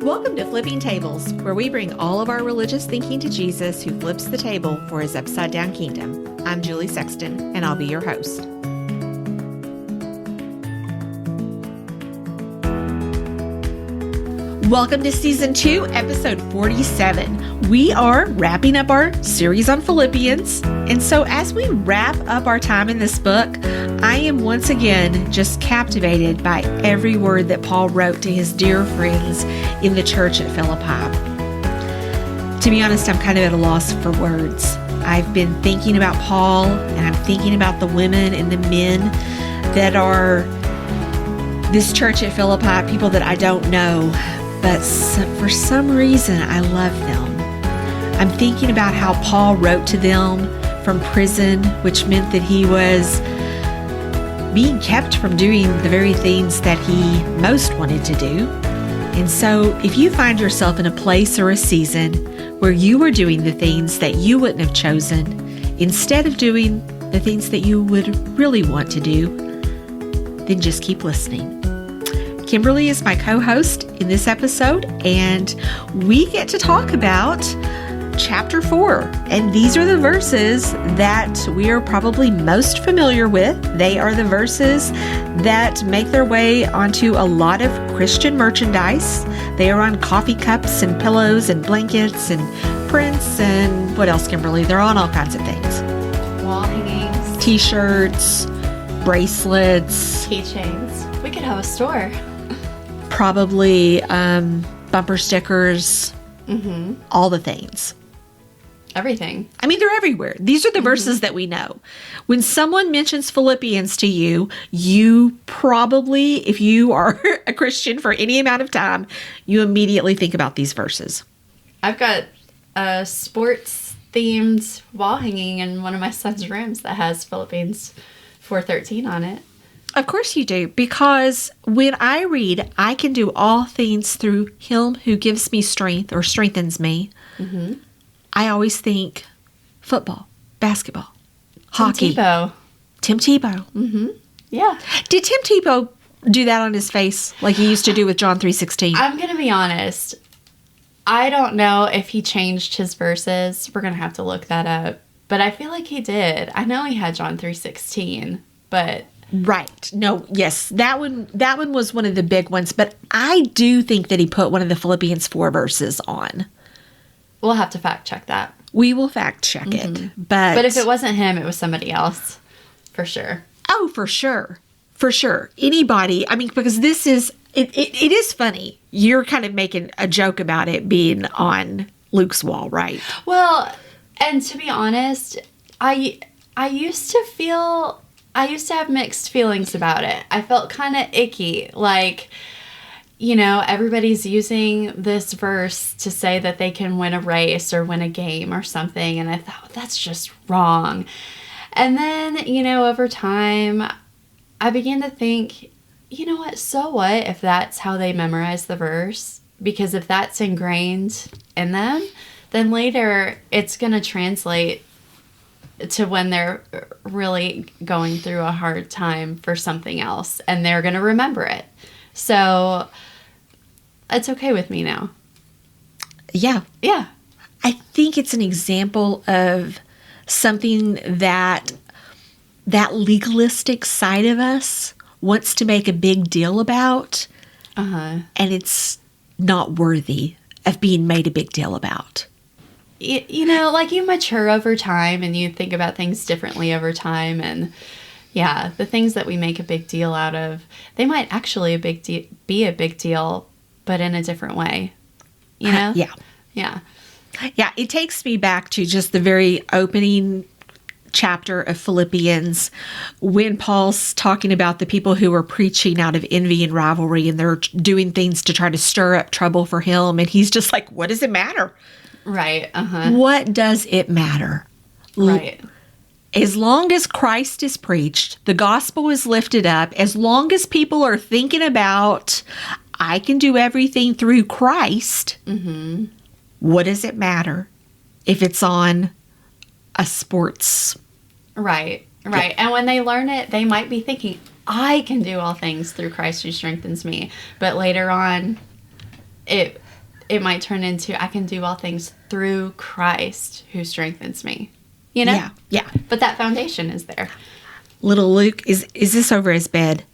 Welcome to Flipping Tables, where we bring all of our religious thinking to Jesus, who flips the table for his upside-down kingdom. I'm Julie Sexton, and I'll be your host. Welcome to Season 2, Episode 47. We are wrapping up our series on Philippians, and so as we wrap up our time in this book, I am once again just captivated by every word that Paul wrote to his dear friends in the church at Philippi. To be honest, I'm kind of at a loss for words. I've been thinking about Paul, and I'm thinking about the women and the men that are this church at Philippi, people that I don't know, but for some reason I love them. I'm thinking about how Paul wrote to them from prison, which meant that he was being kept from doing the very things that he most wanted to do. And so if you find yourself in a place or a season where you are doing the things that you wouldn't have chosen, instead of doing the things that you would really want to do, then just keep listening. Kimberly is my co-host in this episode, and we get to talk about chapter 4. And these are the verses that we are probably most familiar with. They are the verses that make their way onto a lot of Christian merchandise. They are on coffee cups and pillows and blankets and prints and what else, Kimberly? They're on all kinds of things. Wall hangings. T-shirts, bracelets. Keychains. We could have a store. Probably bumper stickers. Mm-hmm. All the things. Everything. I mean, they're everywhere. These are the verses that we know. When someone mentions Philippians to you, you probably, if you are a Christian for any amount of time, you immediately think about these verses. I've got a sports-themed wall hanging in one of my son's rooms that has Philippians 4:13 on it. Of course you do, because when I read, I can do all things through him who gives me strength or strengthens me. Mm-hmm. I always think football, basketball, hockey. Tim Tebow. Mm-hmm. Yeah. Did Tim Tebow do that on his face like he used to do with John 3:16? I'm going to be honest. I don't know if he changed his verses. We're going to have to look that up. But I feel like he did. I know he had John 3:16, but... Right. No, yes. That one was one of the big ones. But I do think that he put one of the Philippians 4 verses on. We'll have to fact check that. We will fact check it. But if it wasn't him, it was somebody else. For sure. Oh, for sure. For sure. Anybody. I mean, because this is, it is funny. You're kind of making a joke about it being on Luke's wall, right? Well, and to be honest, I used to have mixed feelings about it. I felt kind of icky. Like, you know, everybody's using this verse to say that they can win a race or win a game or something. And I thought, well, that's just wrong. And then, you know, over time, I began to think, you know what? So what if that's how they memorize the verse? Because if that's ingrained in them, then later it's going to translate to when they're really going through a hard time for something else, and they're going to remember it. So it's okay with me now. Yeah. Yeah. I think it's an example of something that legalistic side of us wants to make a big deal about, and it's not worthy of being made a big deal about. You know, like you mature over time and you think about things differently over time. And yeah, the things that we make a big deal out of, they might actually be a big deal, but in a different way. You know? Yeah. Yeah. Yeah. It takes me back to just the very opening chapter of Philippians when Paul's talking about the people who are preaching out of envy and rivalry, and they're doing things to try to stir up trouble for him. And he's just like, what does it matter? Right. What does it matter? Right. As long as Christ is preached, the gospel is lifted up, as long as people are thinking about, I can do everything through Christ, what does it matter if it's on a sports? Right. Yeah. And when they learn it, they might be thinking, I can do all things through Christ who strengthens me. But later on, it it might turn into, I can do all things through Christ who strengthens me. You know? Yeah. But that foundation is there. Little Luke, is this over his bed?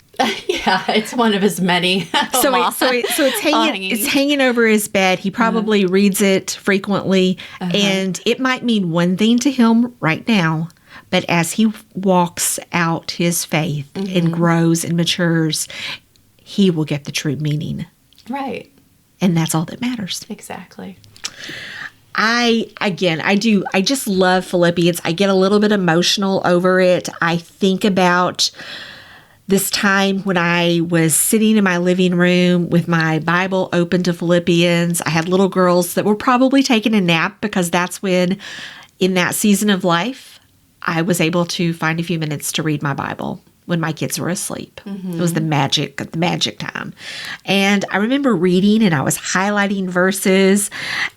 Yeah, it's one of his many. So it's hanging over his bed. He probably reads it frequently, and it might mean one thing to him right now, but as he walks out his faith and grows and matures, he will get the true meaning. Right. And that's all that matters. Exactly. I just love Philippians. I get a little bit emotional over it. I think about this time when I was sitting in my living room with my Bible open to Philippians. I had little girls that were probably taking a nap because that's when, in that season of life, I was able to find a few minutes to read my Bible when my kids were asleep. It was the magic time. And I remember reading, and I was highlighting verses,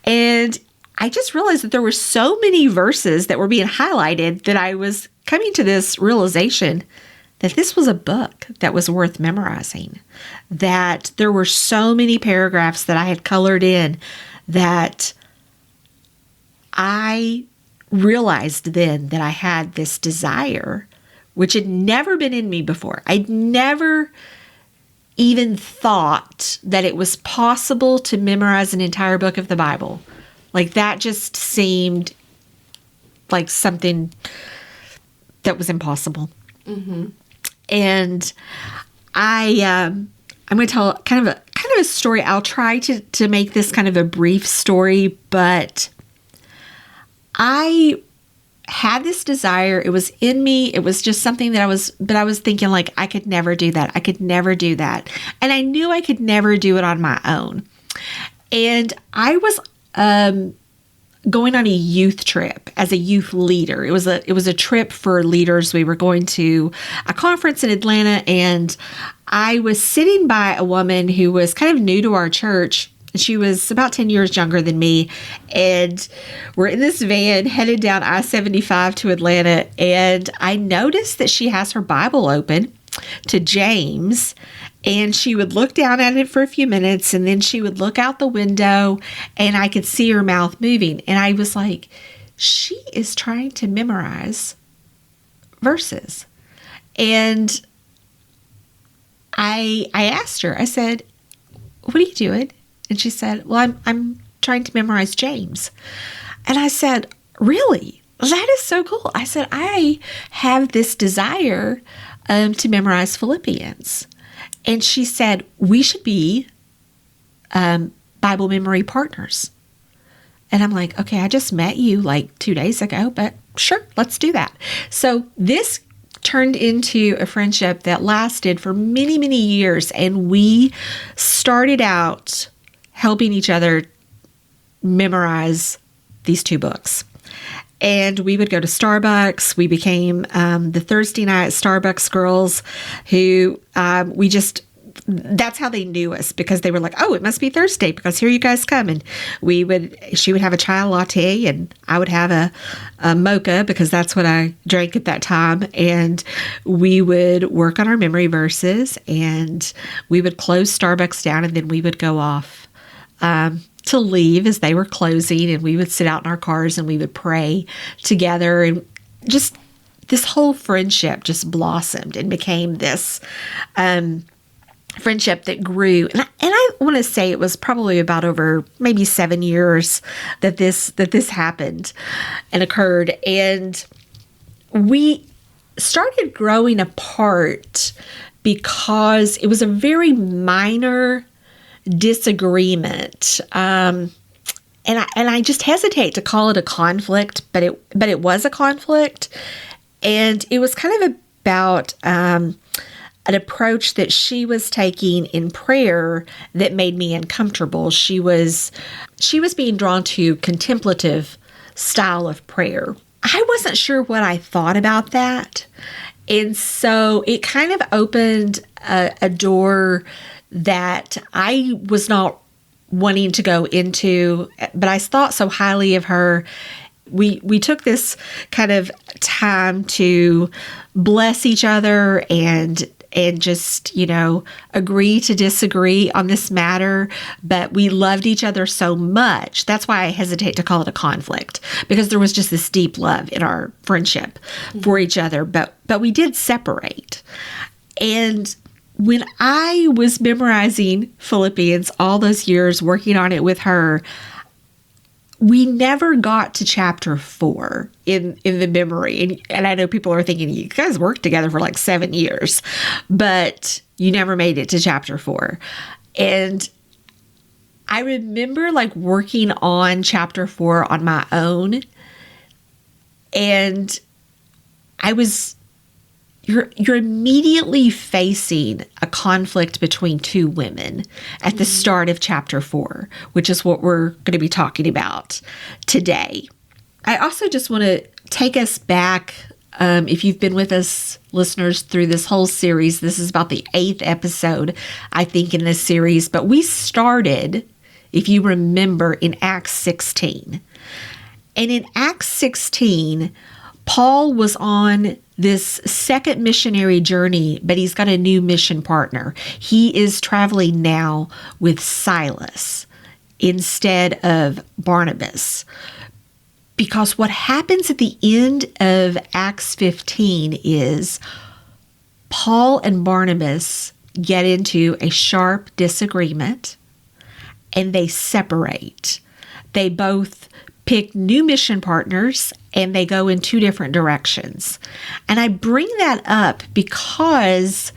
and I just realized that there were so many verses that were being highlighted that I was coming to this realization that this was a book that was worth memorizing, that there were so many paragraphs that I had colored in that I realized then that I had this desire, which had never been in me before. I'd never even thought that it was possible to memorize an entire book of the Bible. Like, that just seemed like something that was impossible. And I'm going to tell kind of a story. I'll try to make this kind of a brief story, but I had this desire. It was in me. It was just something that I was thinking, like, I could never do that. I could never do that. And I knew I could never do it on my own. And I was going on a youth trip as a youth leader. It was a trip for leaders. We were going to a conference in Atlanta, and I was sitting by a woman who was kind of new to our church. She was about 10 years younger than me, and we're in this van headed down I-75 to Atlanta, and I noticed that she has her Bible open to James, and she would look down at it for a few minutes, and then she would look out the window, and I could see her mouth moving. And I was like, she is trying to memorize verses. And I asked her, I said, what are you doing? And she said, well, I'm trying to memorize James. And I said, really? That is so cool. I said, I have this desire to memorize Philippians. And she said, we should be Bible memory partners. And I'm like, okay, I just met you like 2 days ago, but sure, let's do that. So this turned into a friendship that lasted for many, many years. And we started out helping each other memorize these two books. And we would go to Starbucks. We became the Thursday night Starbucks girls who that's how they knew us, because they were like, oh, it must be Thursday because here you guys come. And she would have a chai latte and I would have a mocha because that's what I drank at that time. And we would work on our memory verses, and we would close Starbucks down, and then we would go off to leave as they were closing, and we would sit out in our cars and we would pray together, and just this whole friendship just blossomed and became this friendship that grew. And I want to say it was probably about over maybe 7 years that this happened and occurred, and we started growing apart because it was a very minor disagreement, and I just hesitate to call it a conflict, but it was a conflict, and it was kind of about an approach that she was taking in prayer that made me uncomfortable. She was being drawn to contemplative style of prayer. I wasn't sure what I thought about that, and so it kind of opened a door that I was not wanting to go into, but I thought so highly of her. We took this kind of time to bless each other and and just, agree to disagree on this matter, but we loved each other so much. That's why I hesitate to call it a conflict, because there was just this deep love in our friendship for each other, but we did separate. And when I was memorizing Philippians all those years, working on it with her, we never got to chapter 4 in the memory. And I know people are thinking, you guys worked together for like 7 years, but you never made it to chapter 4. And I remember like working on chapter 4 on my own. And you're immediately facing a conflict between two women at the start of chapter 4, which is what we're going to be talking about today. I also just want to take us back. If you've been with us, listeners, through this whole series, this is about the 8th episode, I think, in this series. But we started, if you remember, in Acts 16. And in Acts 16, Paul was on this second missionary journey, but he's got a new mission partner. He is traveling now with Silas instead of Barnabas. Because what happens at the end of Acts 15 is Paul and Barnabas get into a sharp disagreement and they separate. They both pick new mission partners and they go in two different directions. And I bring that up because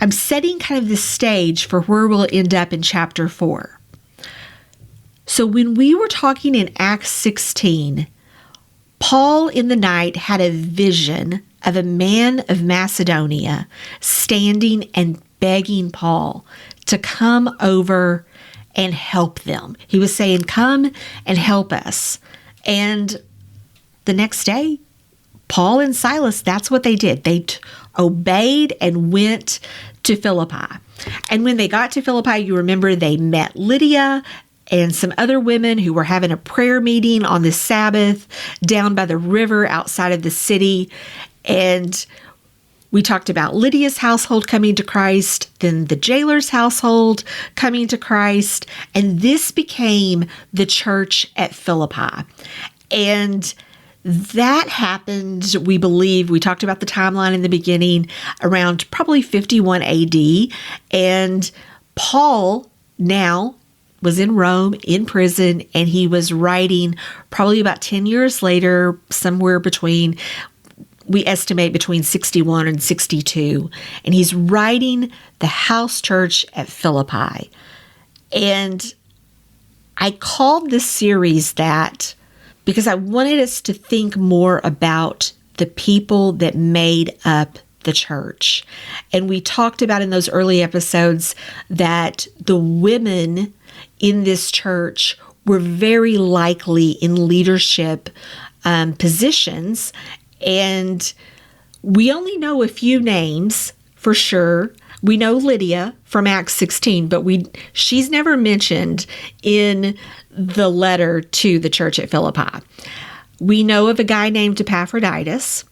I'm setting kind of the stage for where we'll end up in chapter 4. So when we were talking in Acts 16, Paul in the night had a vision of a man of Macedonia standing and begging Paul to come over and help them. He was saying, come and help us. And the next day, Paul and Silas, that's what they did. They obeyed and went to Philippi. And when they got to Philippi, you remember they met Lydia and some other women who were having a prayer meeting on the Sabbath down by the river outside of the city. And we talked about Lydia's household coming to Christ, then the jailer's household coming to Christ, and this became the church at Philippi. And that happened, we believe, we talked about the timeline in the beginning, around probably 51 AD, and Paul now was in Rome, in prison, and he was writing probably about 10 years later, somewhere between, we estimate between 61 and 62. And he's writing the house church at Philippi. And I called this series that because I wanted us to think more about the people that made up the church. And we talked about in those early episodes that the women in this church were very likely in leadership positions. And we only know a few names for sure. We know Lydia from Acts 16, but she's never mentioned in the letter to the church at Philippi. We know of a guy named Epaphroditus,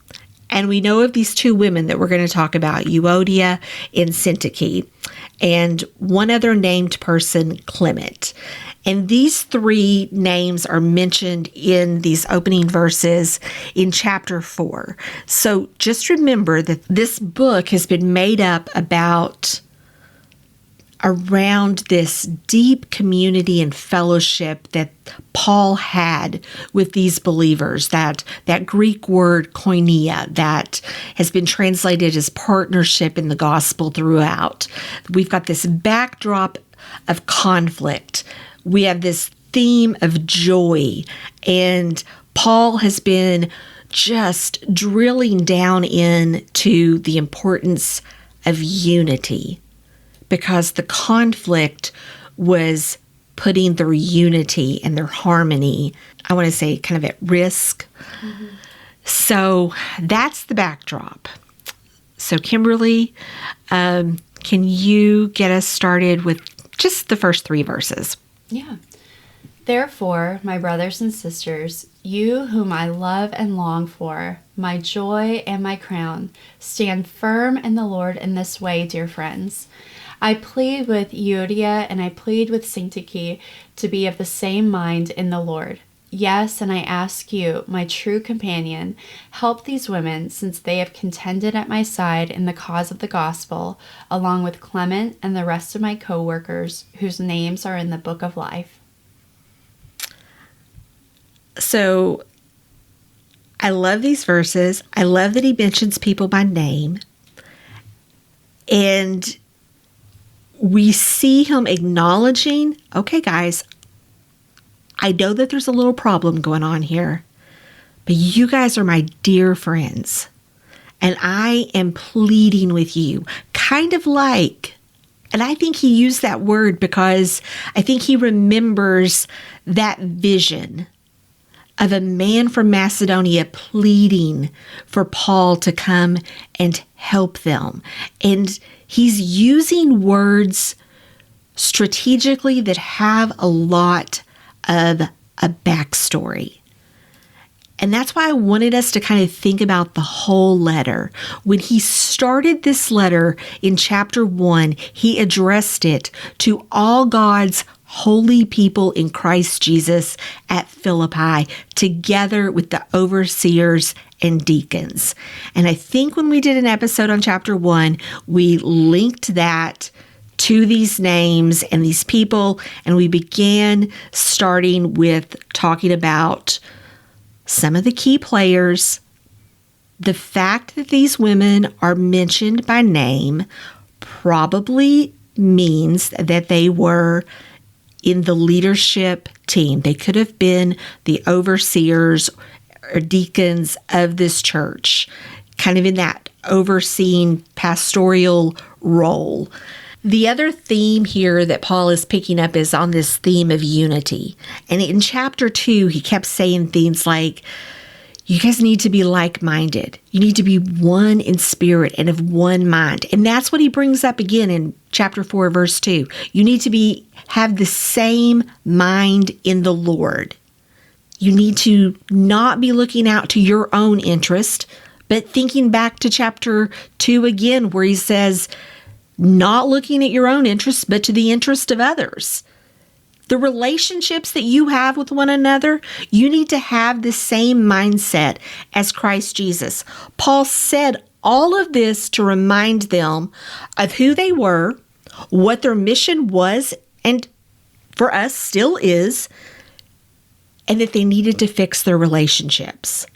and we know of these two women that we're going to talk about, Euodia and Syntyche, and one other named person, Clement. And these three names are mentioned in these opening verses in chapter 4. So just remember that this book has been made up around this deep community and fellowship that Paul had with these believers, that Greek word koinonia that has been translated as partnership in the gospel throughout. We've got this backdrop of conflict. We have this theme of joy, and Paul has been just drilling down into the importance of unity, because the conflict was putting their unity and their harmony, I want to say, kind of at risk. Mm-hmm. So that's the backdrop. So Kimberly, can you get us started with just the first 3 verses? Yeah. Therefore, my brothers and sisters, you whom I love and long for, my joy and my crown. Stand firm in the Lord in this way, dear friends. I plead with Euodia and I plead with Syntyche to be of the same mind in the Lord. Yes, and I ask you, my true companion, help these women, since they have contended at my side in the cause of the gospel, along with Clement and the rest of my co-workers, whose names are in the book of life. So, I love these verses. I love that he mentions people by name. And we see him acknowledging, okay, guys, I know that there's a little problem going on here, but you guys are my dear friends, and I am pleading with you, kind of like, and I think he used that word because I think he remembers that vision of a man from Macedonia pleading for Paul to come and help them. And he's using words strategically that have a lot of a backstory. And that's why I wanted us to kind of think about the whole letter. When he started this letter in chapter 1, he addressed it to all God's holy people in Christ Jesus at Philippi, together with the overseers and deacons. And I think when we did an episode on chapter 1, we linked that to these names and these people, and we began starting with talking about some of the key players. The fact that these women are mentioned by name probably means that they were in the leadership team. They could have been the overseers or deacons of this church, kind of in that overseeing pastoral role. The other theme here that Paul is picking up is on this theme of unity. And in chapter 2, he kept saying things like, you guys need to be like-minded. You need to be one in spirit and of one mind. And that's what he brings up again in chapter 4, verse 2. You need to have the same mind in the Lord. You need to not be looking out to your own interest, but thinking back to chapter 2 again, where he says, not looking at your own interests, but to the interest of others. The relationships that you have with one another, you need to have the same mindset as Christ Jesus. Paul said all of this to remind them of who they were, what their mission was, and for us still is, and that they needed to fix their relationships.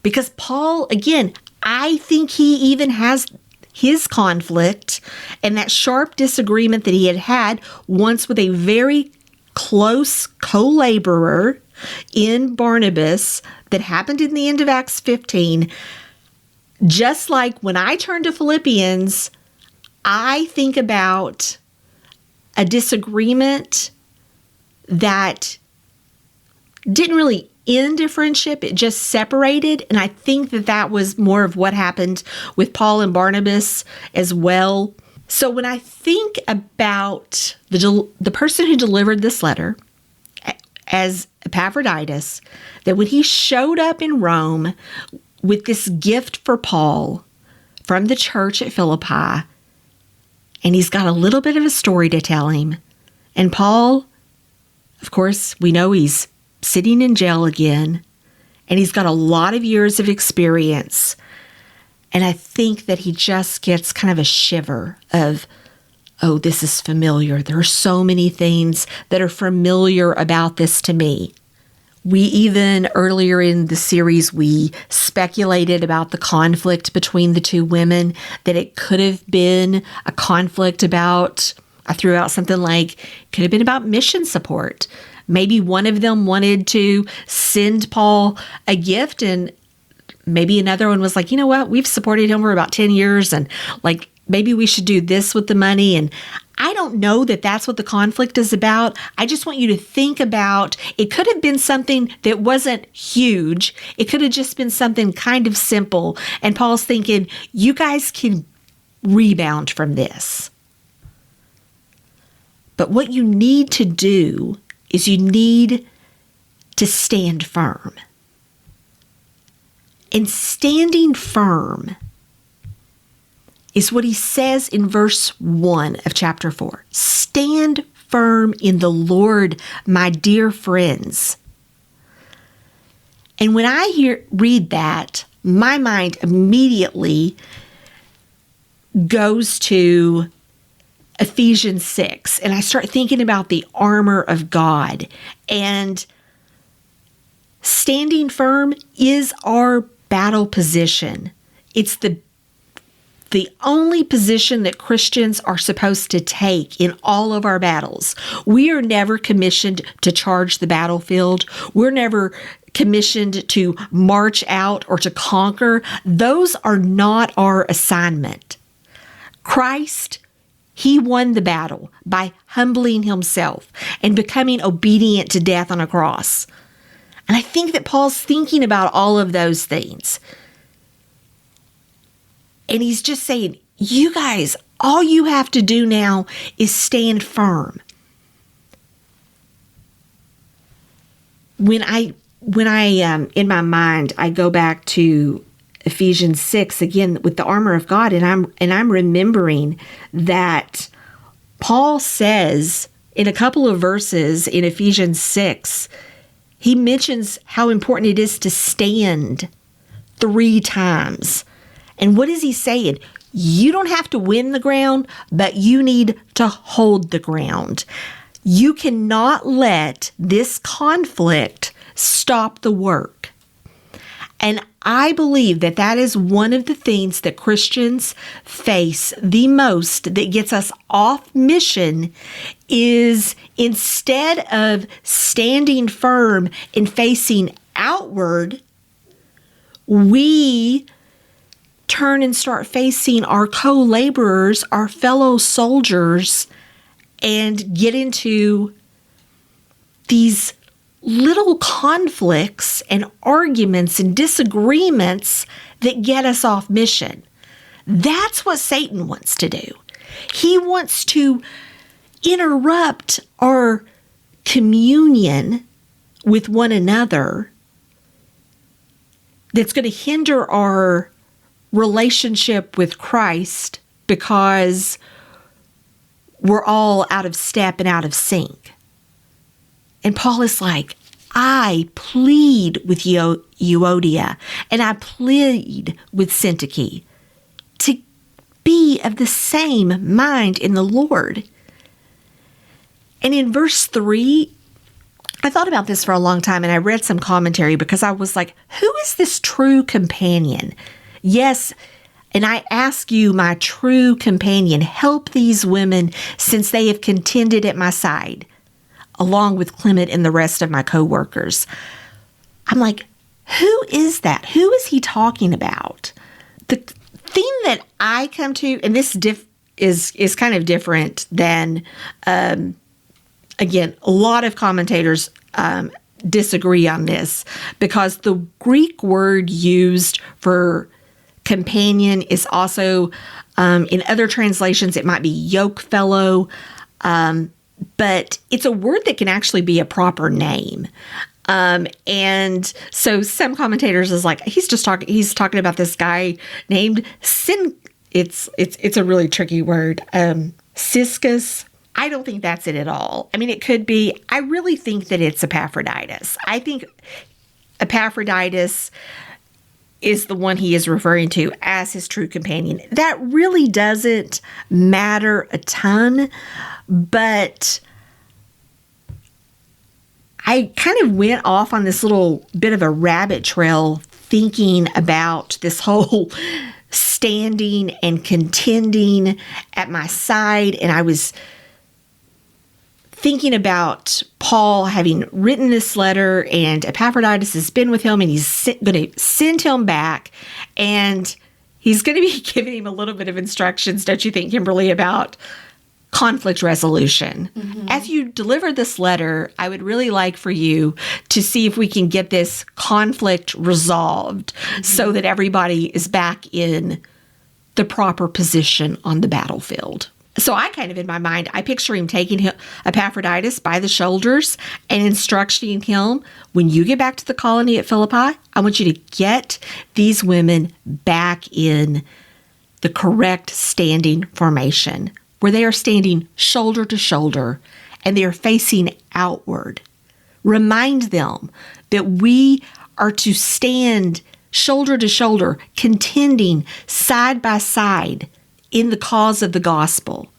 Because Paul, again, I think he even has his conflict and that sharp disagreement that he had once with a very close co-laborer in Barnabas that happened in the end of Acts 15. Just like when I turn to Philippians, I think about a disagreement that didn't really end a friendship, it just separated. And I think that was more of what happened with Paul and Barnabas as well. So when I think about the person who delivered this letter as Epaphroditus, that when he showed up in Rome with this gift for Paul from the church at Philippi, and he's got a little bit of a story to tell him. And Paul, of course, we know he's sitting in jail again, and he's got a lot of years of experience. And I think that he just gets kind of a shiver of, oh, this is familiar. There are so many things that are familiar about this to me. We even, earlier in the series, we speculated about the conflict between the two women, that it could have been a conflict about, I threw out something like, could have been about mission support. Maybe one of them wanted to send Paul a gift, and maybe another one was like, you know what, we've supported him for about 10 years, and like, maybe we should do this with the money. And I don't know that that's what the conflict is about. I just want you to think about, it could have been something that wasn't huge. It could have just been something kind of simple. And Paul's thinking, you guys can rebound from this. But what you need to do is you need to stand firm. And standing firm is what he says in verse 1 of chapter 4. Stand firm in the Lord, my dear friends. And when I read that, my mind immediately goes to Ephesians 6, and I start thinking about the armor of God. And standing firm is our battle position. It's the only position that Christians are supposed to take in all of our battles. We are never commissioned to charge the battlefield. We're never commissioned to march out or to conquer. Those are not our assignment. Christ, he won the battle by humbling himself and becoming obedient to death on a cross. And I think that Paul's thinking about all of those things. And he's just saying, you guys, all you have to do now is stand firm. When I in my mind, I go back to Ephesians 6 again with the armor of God, and I'm remembering that Paul says in a couple of verses in Ephesians 6, he mentions how important it is to stand 3 times. And what is he saying? You don't have to win the ground, but you need to hold the ground. You cannot let this conflict stop the work. And I believe that that is one of the things that Christians face the most that gets us off mission is instead of standing firm and facing outward, we turn and start facing our co-laborers, our fellow soldiers, and get into these little conflicts and arguments and disagreements that get us off mission. That's what Satan wants to do. He wants to interrupt our communion with one another that's going to hinder our relationship with Christ because we're all out of step and out of sync. And Paul is like, I plead with Euodia and I plead with Syntyche to be of the same mind in the Lord. And in verse 3, I thought about this for a long time and I read some commentary because I was like, who is this true companion? Yes, and I ask you, my true companion, help these women since they have contended at my side, along with Clement and the rest of my co-workers. I'm like, who is that? Who is he talking about? The thing that I come to, and this is kind of different than, again, a lot of commentators disagree on this because the Greek word used for companion is also, in other translations, it might be yoke fellow, but it's a word that can actually be a proper name. And so some commentators is like, he's talking about this guy named it's a really tricky word. Ciscus. I don't think that's it at all. I mean, it could be. I really think that it's Epaphroditus. I think Epaphroditus is the one he is referring to as his true companion. That really doesn't matter a ton, but I kind of went off on this little bit of a rabbit trail thinking about this whole standing and contending at my side, and I was thinking about Paul having written this letter and Epaphroditus has been with him and he's going to send him back and he's going to be giving him a little bit of instructions, don't you think, Kimberly, about conflict resolution. Mm-hmm. As you deliver this letter, I would really like for you to see if we can get this conflict resolved so that everybody is back in the proper position on the battlefield. So I kind of, in my mind, I picture him taking Epaphroditus by the shoulders and instructing him, when you get back to the colony at Philippi, I want you to get these women back in the correct standing formation, where they are standing shoulder to shoulder and they are facing outward. Remind them that we are to stand shoulder to shoulder, contending side by side in the cause of the gospel.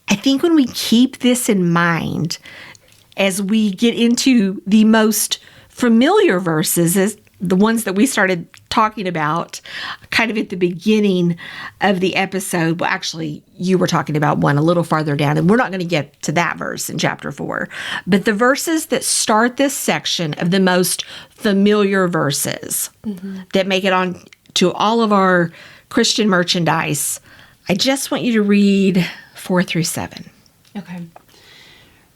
I think when we keep this in mind, as we get into the most familiar verses, as the ones that we started talking about kind of at the beginning of the episode. Well, actually, you were talking about one a little farther down, and we're not going to get to that verse in chapter 4. But the verses that start this section of the most familiar verses that make it on to all of our Christian merchandise, I just want you to read 4 through 7. Okay.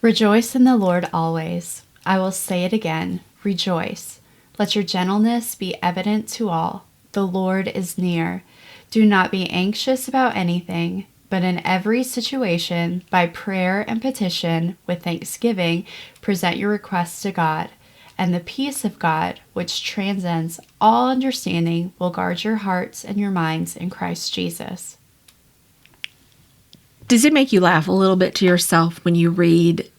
Rejoice in the Lord always. I will say it again. Rejoice. Let your gentleness be evident to all. The Lord is near. Do not be anxious about anything, but in every situation, by prayer and petition, with thanksgiving, present your requests to God. And the peace of God, which transcends all understanding, will guard your hearts and your minds in Christ Jesus. Does it make you laugh a little bit to yourself when you read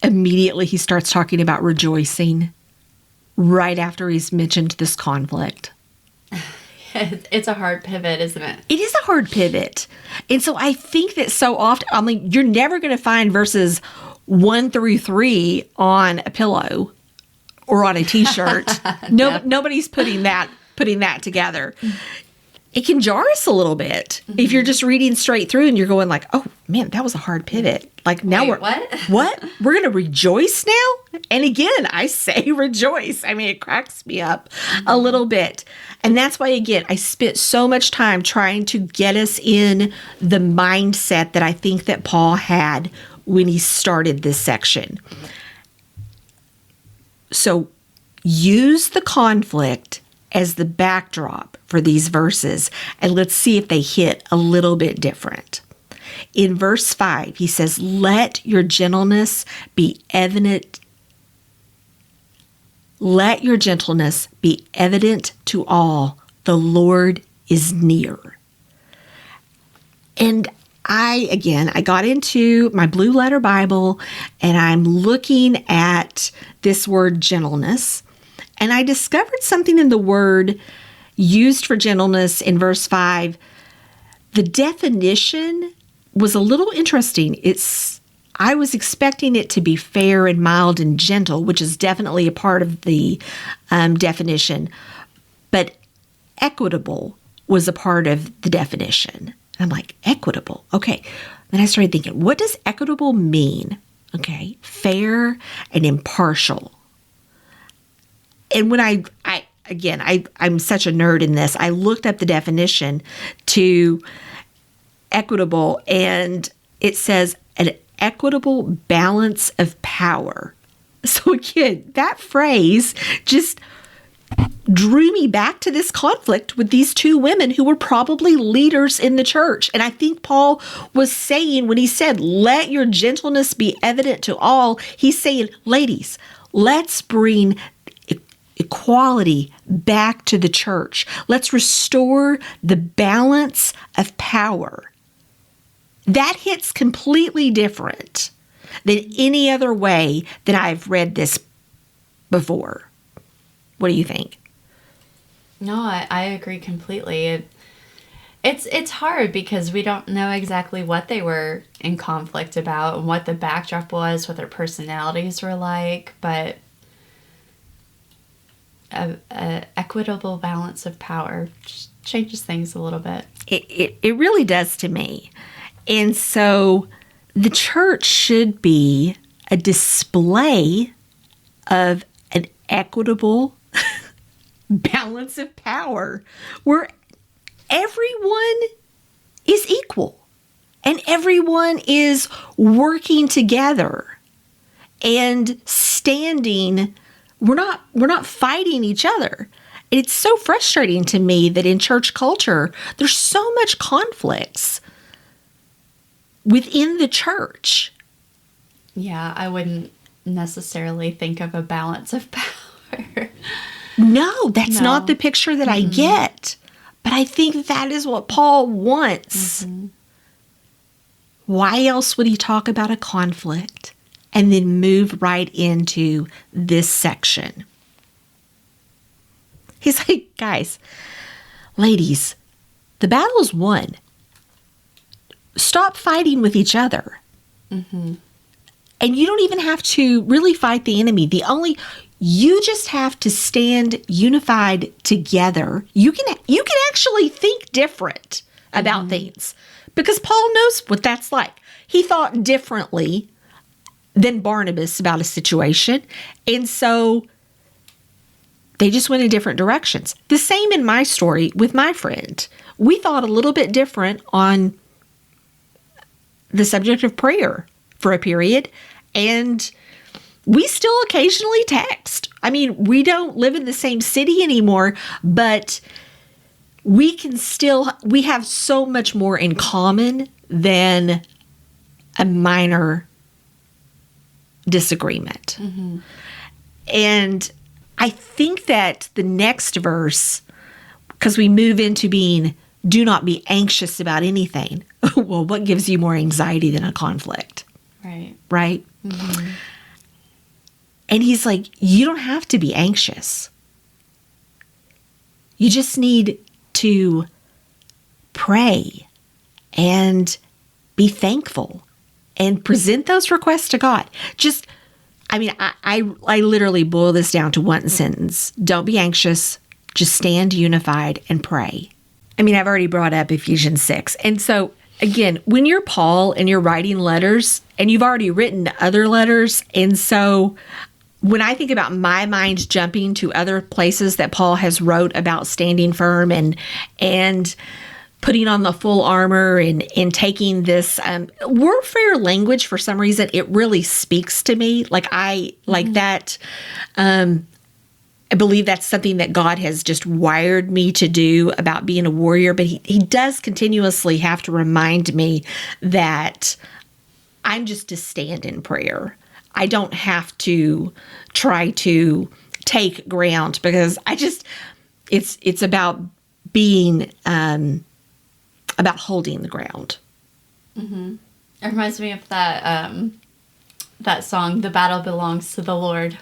immediately he starts talking about rejoicing right after he's mentioned this conflict? It's a hard pivot, isn't it? It is a hard pivot. And so I think that so often, I mean, you're never going to find verses 1 through 3 on a pillow or on a t-shirt. Nobody's putting that together. It can jar us a little bit if you're just reading straight through and you're going like, oh man, that was a hard pivot. Like now what? We're going to rejoice now? And again, I say rejoice. I mean, it cracks me up a little bit. And that's why, again, I spent so much time trying to get us in the mindset that I think that Paul had when he started this section. So use the conflict as the backdrop for these verses, and let's see if they hit a little bit different. In verse 5, he says, let your gentleness be evident. Let your gentleness be evident to all. The Lord is near. And I got into my Blue Letter Bible, and I'm looking at this word gentleness. And I discovered something in the word used for gentleness in verse 5. The definition was a little interesting. I was expecting it to be fair and mild and gentle, which is definitely a part of the definition. But equitable was a part of the definition. I'm like, equitable. Okay. Then I started thinking, what does equitable mean? Okay. Fair and impartial. And when I'm such a nerd in this, I looked up the definition to equitable, and it says an equitable balance of power. So again, that phrase just drew me back to this conflict with these two women who were probably leaders in the church. And I think Paul was saying, when he said, let your gentleness be evident to all, he's saying, ladies, let's bring equality back to the church. Let's restore the balance of power. That hits completely different than any other way that I've read this before. What do you think? No, I agree completely. It's hard because we don't know exactly what they were in conflict about and what the backdrop was, what their personalities were like, but a equitable balance of power changes things a little bit. It really does to me. And so the church should be a display of an equitable balance of power where everyone is equal and everyone is working together and standing. We're not fighting each other. It's so frustrating to me that in church culture, there's so much conflicts within the church. Yeah, I wouldn't necessarily think of a balance of power. No, that's No. not the picture that I get. But I think that is what Paul wants. Why else would he talk about a conflict and then move right into this section? He's like, guys, ladies, the battle's won. Stop fighting with each other. And you don't even have to really fight the enemy. You just have to stand unified together. You can actually think different about things, because Paul knows what that's like. He thought differently than Barnabas about a situation, and so they just went in different directions. The same in my story with my friend. We thought a little bit different on the subject of prayer for a period, and we still occasionally text. I mean, we don't live in the same city anymore, but we have so much more in common than a minor disagreement. And I think that the next verse, because we move into being, do not be anxious about anything. Well, what gives you more anxiety than a conflict? Right? And he's like, you don't have to be anxious. You just need to pray and be thankful and present those requests to God. I literally boil this down to one sentence. Don't be anxious. Just stand unified and pray. I mean, I've already brought up Ephesians 6. And so, again, when you're Paul and you're writing letters, and you've already written other letters, and so when I think about my mind jumping to other places that Paul has wrote about standing firm and putting on the full armor and taking this warfare language, for some reason, it really speaks to me. Like that. I believe that's something that God has just wired me to do about being a warrior. But he does continuously have to remind me that I'm just to stand in prayer. I don't have to try to take ground, because it's about being, about holding the ground. It reminds me of that song, "The Battle Belongs to the Lord."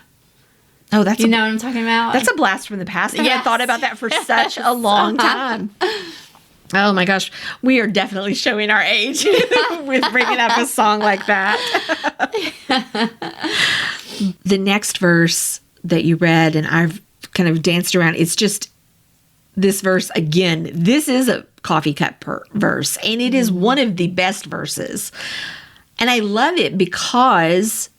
Oh, you know what I'm talking about? That's a blast from the past. I haven't thought about that for such a long time. Oh my gosh, we are definitely showing our age with bringing up a song like that. The next verse that you read, and I've kind of danced around, it's just this verse again. This is a coffee cup verse, and it is one of the best verses. And I love it because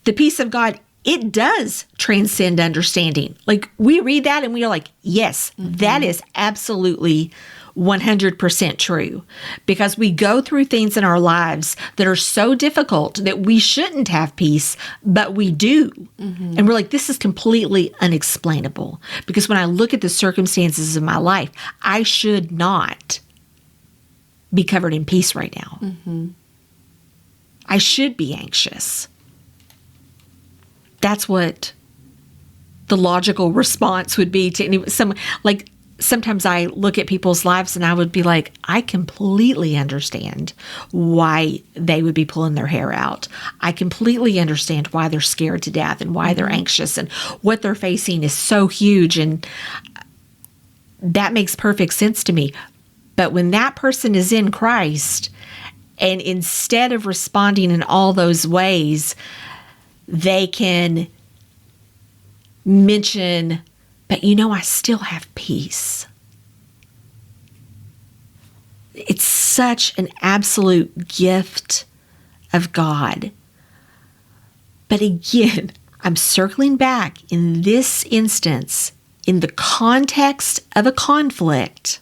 the peace of God, it does transcend understanding. Like, we read that and we are like, yes, that is absolutely 100% true, because we go through things in our lives that are so difficult that we shouldn't have peace, but we do. And we're like, this is completely unexplainable, because when I look at the circumstances of my life, I should not be covered in peace right now. I should be anxious. That's what the logical response would be to someone. Like, sometimes I look at people's lives and I would be like, I completely understand why they would be pulling their hair out. I completely understand why they're scared to death and why they're anxious, and what they're facing is so huge. And that makes perfect sense to me. But when that person is in Christ, and instead of responding in all those ways, they can mention, but I still have peace. It's such an absolute gift of God. But again, I'm circling back in this instance, in the context of a conflict.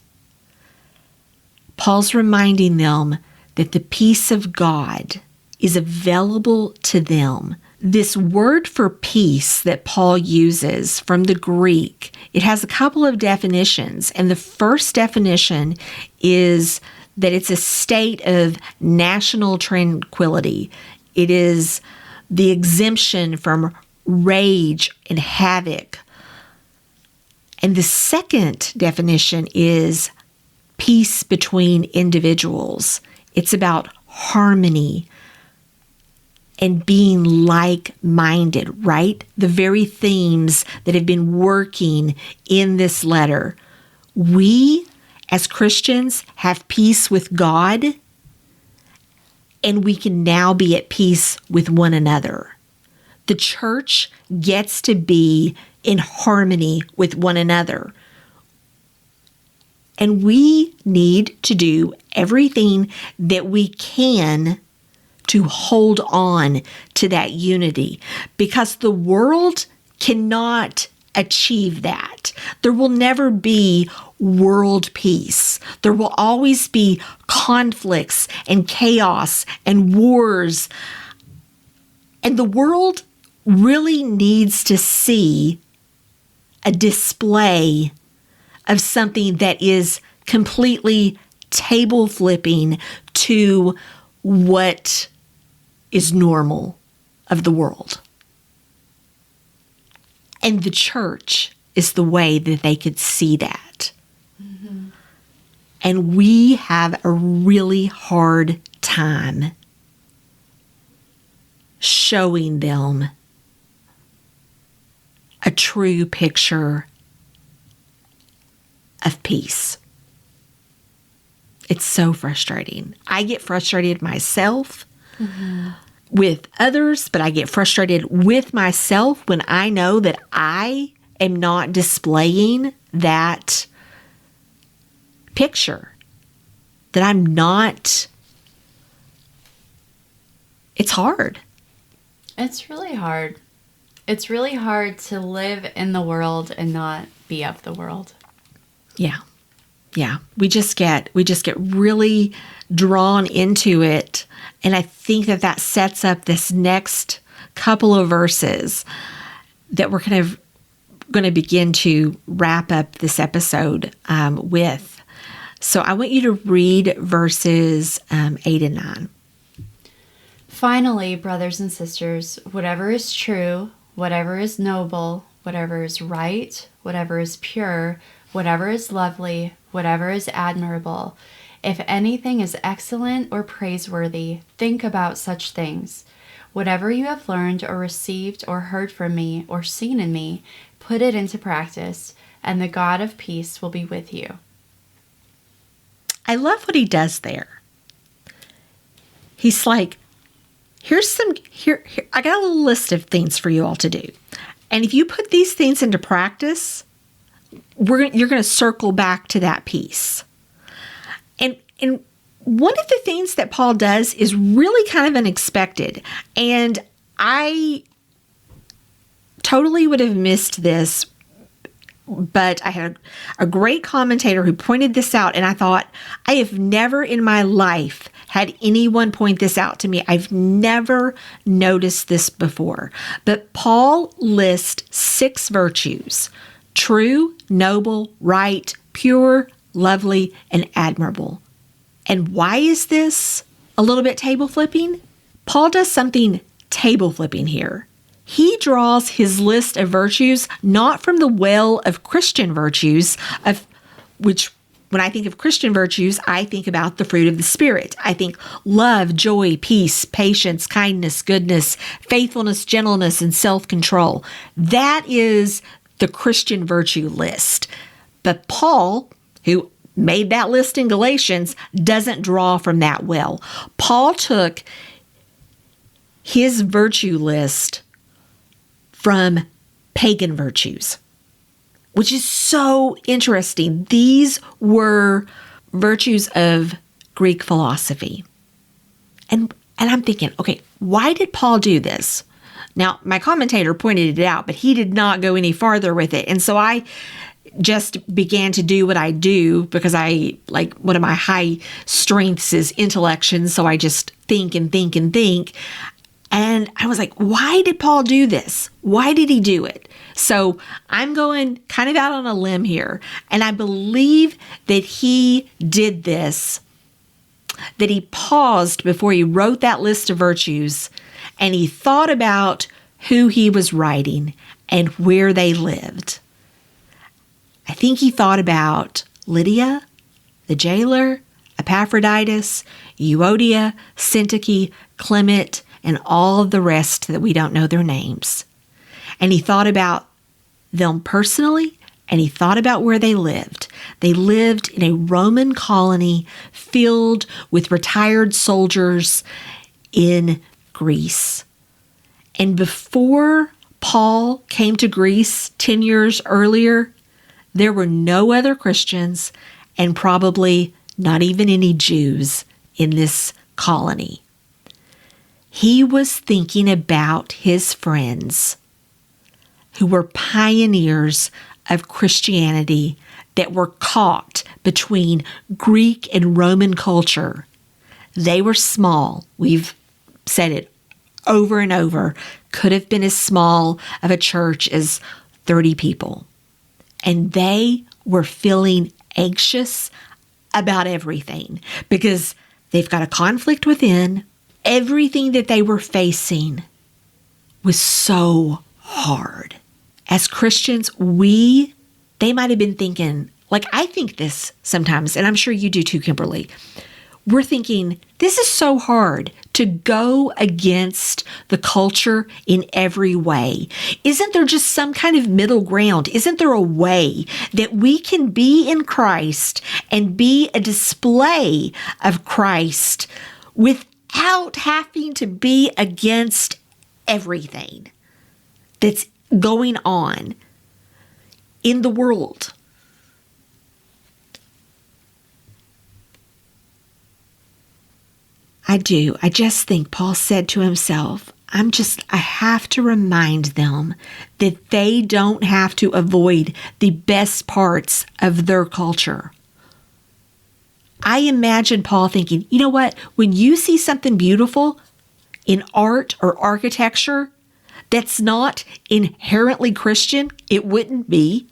Paul's reminding them that the peace of God is available to them, this word for peace that Paul uses from the Greek, it has a couple of definitions. And the first definition is that it's a state of national tranquility. It is the exemption from rage and havoc. And the second definition is peace between individuals. It's about harmony and being like-minded, right? The very themes that have been working in this letter. We, as Christians, have peace with God, and we can now be at peace with one another. The church gets to be in harmony with one another. And we need to do everything that we can to hold on to that unity, because the world cannot achieve that. There will never be world peace. There will always be conflicts and chaos and wars. And the world really needs to see a display of something that is completely table flipping to what is normal of the world. And the church is the way that they could see that. Mm-hmm. And we have a really hard time showing them a true picture of peace. It's so frustrating. I get frustrated myself with others, but I get frustrated with myself when I know that I am not displaying that picture, that I'm not. It's hard. It's really hard. It's really hard to live in the world and not be of the world. Yeah. Yeah. We just get really drawn into it. And I think that sets up this next couple of verses that we're kind of going to begin to wrap up this episode with. So I want you to read verses 8 and 9. Finally, brothers and sisters, whatever is true, whatever is noble, whatever is right, whatever is pure, whatever is lovely, whatever is admirable, if anything is excellent or praiseworthy, think about such things. Whatever you have learned or received or heard from me or seen in me, put it into practice, and the God of peace will be with you. I love what he does there. He's like, here, I got a little list of things for you all to do. And if you put these things into practice, you're going to circle back to that peace. And one of the things that Paul does is really kind of unexpected. And I totally would have missed this, but I had a great commentator who pointed this out, and I thought, I have never in my life had anyone point this out to me. I've never noticed this before. But Paul lists 6 virtues: true, noble, right, pure, lovely, and admirable. And why is this a little bit table flipping? Paul does something table flipping here. He draws his list of virtues not from the well of Christian virtues, of which when I think of Christian virtues, I think about the fruit of the Spirit. I think love, joy, peace, patience, kindness, goodness, faithfulness, gentleness, and self-control. That is the Christian virtue list. But Paul, who made that list in Galatians, doesn't draw from that well. Paul took his virtue list from pagan virtues, which is so interesting. These were virtues of Greek philosophy. And I'm thinking, okay, why did Paul do this? Now, my commentator pointed it out, but he did not go any farther with it. And so I just began to do what I do because one of my high strengths is intellection. So I just think and think and think. And I was like, why did Paul do this? Why did he do it? So I'm going kind of out on a limb here. And I believe that he did this, that he paused before he wrote that list of virtues, and he thought about who he was writing and where they lived. I think he thought about Lydia, the jailer, Epaphroditus, Euodia, Syntyche, Clement, and all of the rest that we don't know their names. And he thought about them personally, and he thought about where they lived. They lived in a Roman colony filled with retired soldiers in Greece. And before Paul came to Greece 10 years earlier, there were no other Christians and probably not even any Jews in this colony. He was thinking about his friends who were pioneers of Christianity that were caught between Greek and Roman culture. They were small. We've said it over and over. Could have been as small of a church as 30 people. And they were feeling anxious about everything because they've got a conflict within. Everything that they were facing was so hard. As Christians, they might have been thinking, like I think this sometimes, and I'm sure you do too, Kimberly. We're thinking, this is so hard to go against the culture in every way. Isn't there just some kind of middle ground? Isn't there a way that we can be in Christ and be a display of Christ without having to be against everything that's going on in the world? I do. I just think Paul said to himself, I have to remind them that they don't have to avoid the best parts of their culture. I imagine Paul thinking, you know what? When you see something beautiful in art or architecture that's not inherently Christian, it wouldn't be,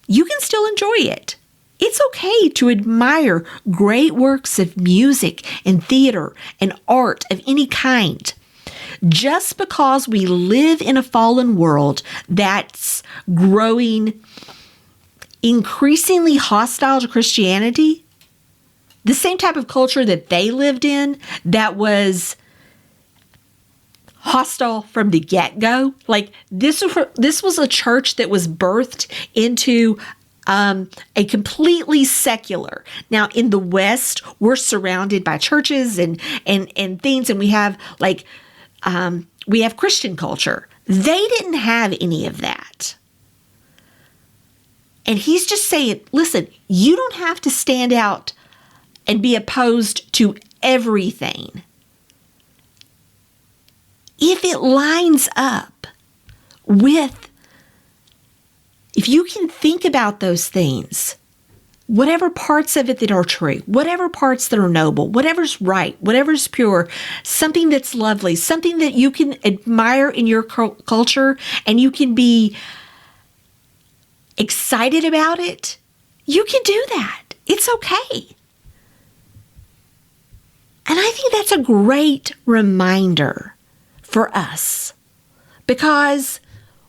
you can still enjoy it. It's okay to admire great works of music and theater and art of any kind. Just because we live in a fallen world that's growing increasingly hostile to Christianity, the same type of culture that they lived in that was hostile from the get-go. Like this was a church that was birthed into a completely secular. Now in the West, we're surrounded by churches and things, and we have Christian culture. They didn't have any of that. And he's just saying, listen, you don't have to stand out and be opposed to everything. If it lines up with, if you can think about those things, whatever parts of it that are true, whatever parts that are noble, whatever's right, whatever's pure, something that's lovely, something that you can admire in your culture and you can be excited about it, you can do that. It's okay. And I think that's a great reminder for us because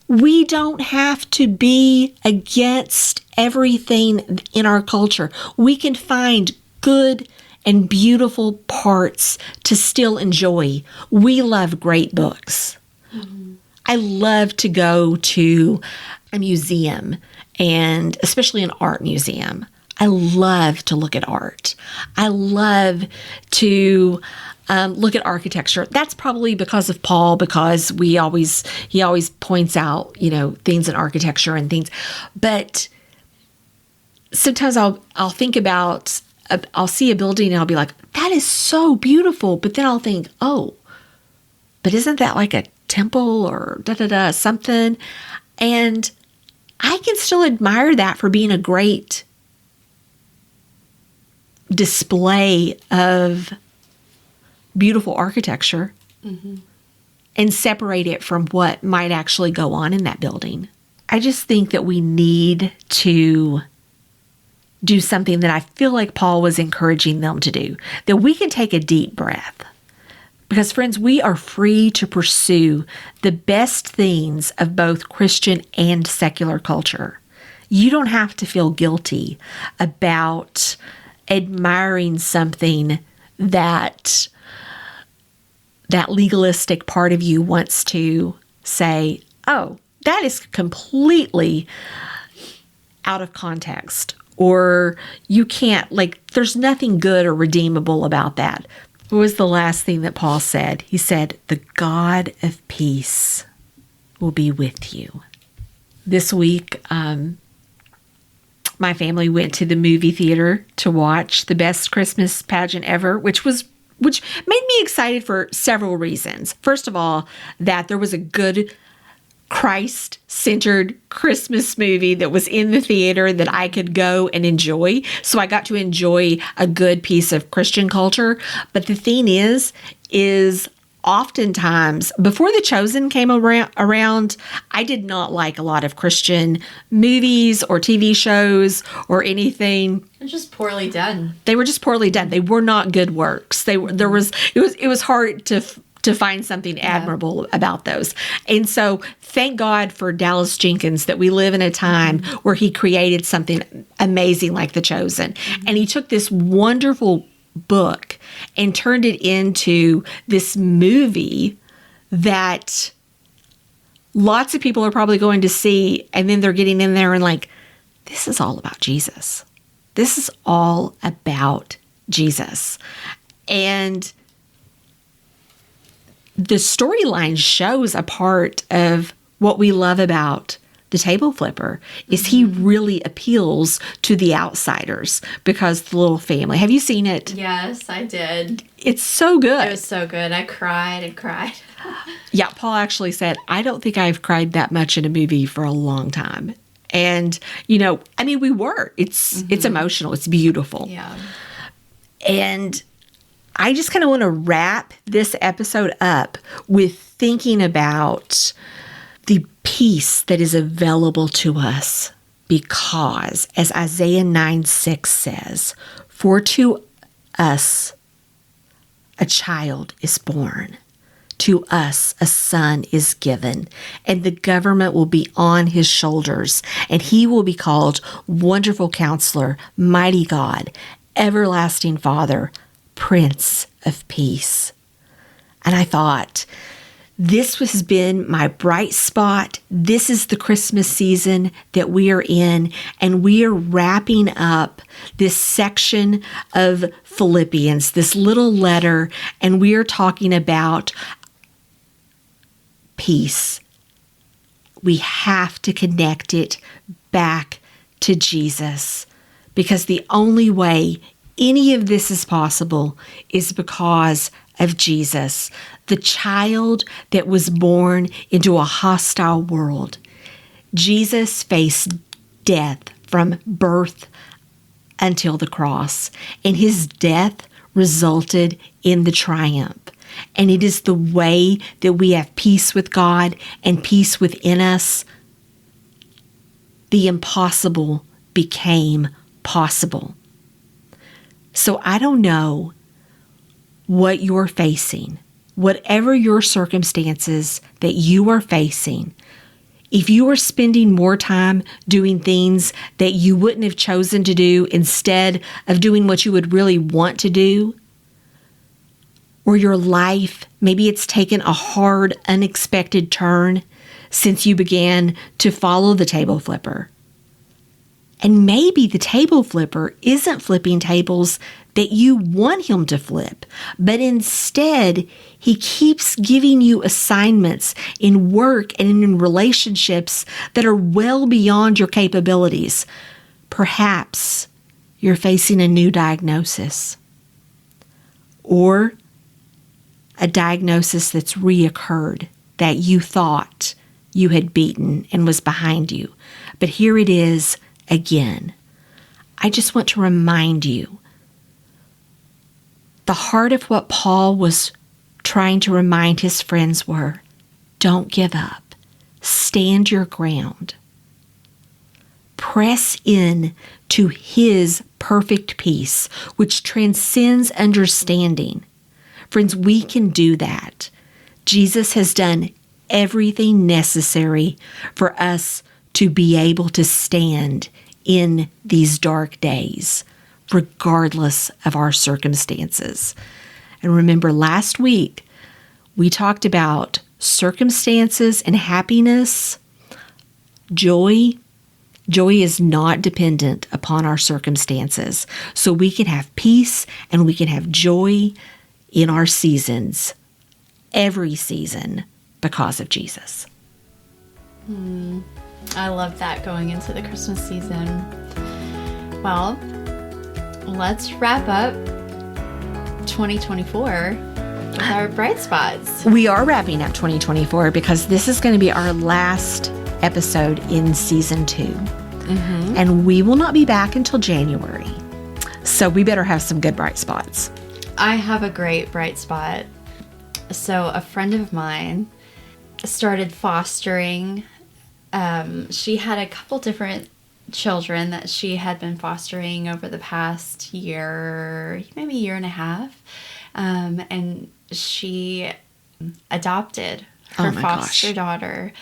we don't have to be against everything in our culture. We can find good and beautiful parts to still enjoy. We love great books. Mm-hmm. I love to go to a museum, and especially an art museum. I love to look at art. I love to look at architecture. That's probably because of Paul, because he always points out, things in architecture and things. But sometimes I'll think about, I'll see a building and I'll be like, that is so beautiful. But then I'll think, oh, but isn't that like a temple or something? And I can still admire that for being a great display of beautiful architecture. Mm-hmm. and separate it from what might actually go on in that building. I just think that we need to do something that I feel like Paul was encouraging them to do, that we can take a deep breath. Because, friends, we are free to pursue the best things of both Christian and secular culture. You don't have to feel guilty about admiring something that legalistic part of you wants to say, oh, that is completely out of context. Or you can't, there's nothing good or redeemable about that. What was the last thing that Paul said? He said, the God of peace will be with you. This week, my family went to the movie theater to watch the best Christmas pageant ever, which made me excited for several reasons. First of all, that there was a good Christ-centered Christmas movie that was in the theater that I could go and enjoy. So I got to enjoy a good piece of Christian culture. But the thing is oftentimes, before The Chosen came around, I did not like a lot of Christian movies or TV shows or anything. They're just poorly done. They were just poorly done. They were not good works. It was hard to find something admirable about those. And so thank God for Dallas Jenkins that we live in a time where he created something amazing like The Chosen. And he took this wonderful book and turned it into this movie that lots of people are probably going to see, and then they're getting in there and this is all about Jesus. This is all about Jesus. And the storyline shows a part of what we love about the table flipper is he really appeals to the outsiders because the little family. Have you seen it? Yes, I did. It's so good. It was so good. I cried and cried. Yeah, Paul actually said, I don't think I've cried that much in a movie for a long time. And, we were. It's emotional. It's beautiful. Yeah. And I just kind of want to wrap this episode up with thinking about the peace that is available to us because, as Isaiah 9:6 says, for to us a child is born, to us a son is given, and the government will be on his shoulders, and he will be called Wonderful Counselor, Mighty God, Everlasting Father, Prince of Peace. And I thought, this has been my bright spot. This is the Christmas season that we are in, and we are wrapping up this section of Philippians, this little letter, and we are talking about peace. We have to connect it back to Jesus because the only way any of this is possible is because of Jesus, the child that was born into a hostile world. Jesus faced death from birth until the cross, and his death resulted in the triumph. And it is the way that we have peace with God and peace within us. The impossible became possible. So I don't know what you're facing, whatever your circumstances that you are facing. If you are spending more time doing things that you wouldn't have chosen to do instead of doing what you would really want to do, or your life, maybe it's taken a hard, unexpected turn since you began to follow the table flipper. And maybe the table flipper isn't flipping tables that you want him to flip, but instead he keeps giving you assignments in work and in relationships that are well beyond your capabilities. Perhaps you're facing a new diagnosis or a diagnosis that's reoccurred that you thought you had beaten and was behind you. But here it is again. I just want to remind you, the heart of what Paul was trying to remind his friends were, Don't give up. Stand your ground. Press in to His perfect peace, which transcends understanding. Friends, we can do that. Jesus has done everything necessary for us to be able to stand in these dark days, regardless of our circumstances. And remember, last week, we talked about circumstances and happiness. Joy is not dependent upon our circumstances. So we can have peace and we can have joy in our seasons, every season, because of Jesus. I love that going into the Christmas season. Well, let's wrap up 2024 with our bright spots. We are wrapping up 2024 because this is going to be our last episode in season 2. And we will not be back until January. So we better have some good bright spots. I have a great bright spot. So a friend of mine started fostering. She had a couple different children that she had been fostering over the past year, maybe year and a half. And she adopted her foster daughter,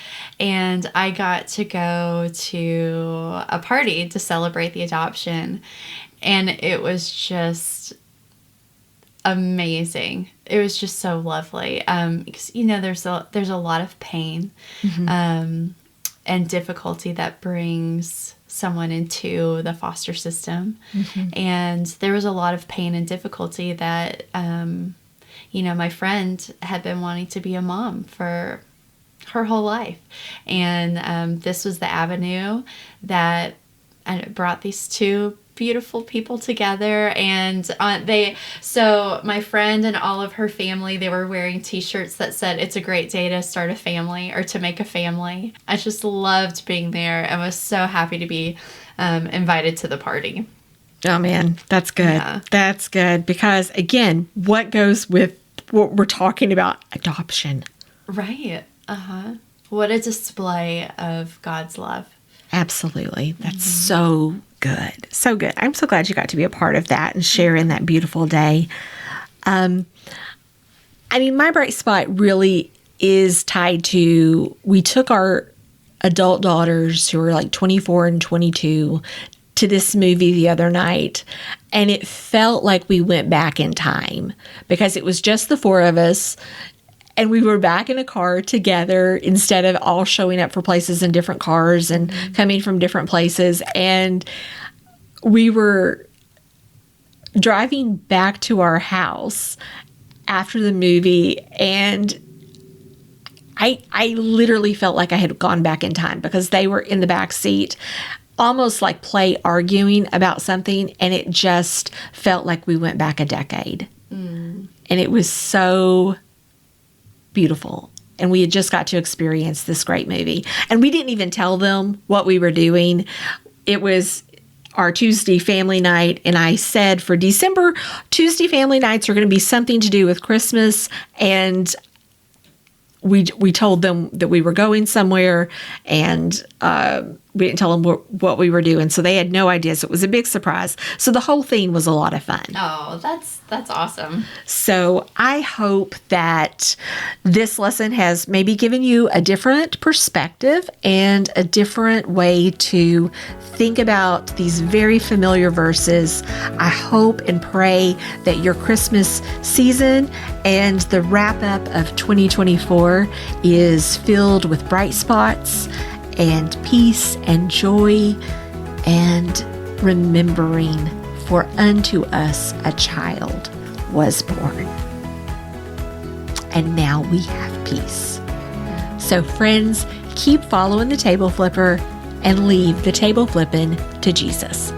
and I got to go to a party to celebrate the adoption, and it was just amazing. It was just so lovely, because there's a lot of pain and difficulty that brings someone into the foster system, and there was a lot of pain and difficulty that my friend had been wanting to be a mom for her whole life. And this was the avenue that brought these two beautiful people together. And so my friend and all of her family, they were wearing t-shirts that said, "It's a great day to start a family," or to make a family. I just loved being there and was so happy to be invited to the party. Oh man, that's good. Yeah. That's good. Because again, what goes with what we're talking about? Adoption. Right. What a display of God's love. Absolutely. That's so good. So good. I'm so glad you got to be a part of that and share in that beautiful day. My bright spot really is tied to, we took our adult daughters who were like 24 and 22 to this movie the other night, and it felt like we went back in time because it was just the four of us, and we were back in a car together instead of all showing up for places in different cars and coming from different places. And we were driving back to our house after the movie, and I literally felt like I had gone back in time because they were in the back seat, almost like arguing about something, and it just felt like we went back a decade. And it was so beautiful. And we had just got to experience this great movie. And we didn't even tell them what we were doing. It was our Tuesday family night, and I said for December, Tuesday family nights are going to be something to do with Christmas, and we told them that we were going somewhere, and we didn't tell them what we were doing, so they had no idea. So it was a big surprise. So the whole thing was a lot of fun. Oh, that's awesome. So I hope that this lesson has maybe given you a different perspective and a different way to think about these very familiar verses. I hope and pray that your Christmas season and the wrap up of 2024 is filled with bright spots and peace and joy and remembering, for unto us a child was born. And now we have peace. So friends, keep following the table flipper and leave the table flipping to Jesus.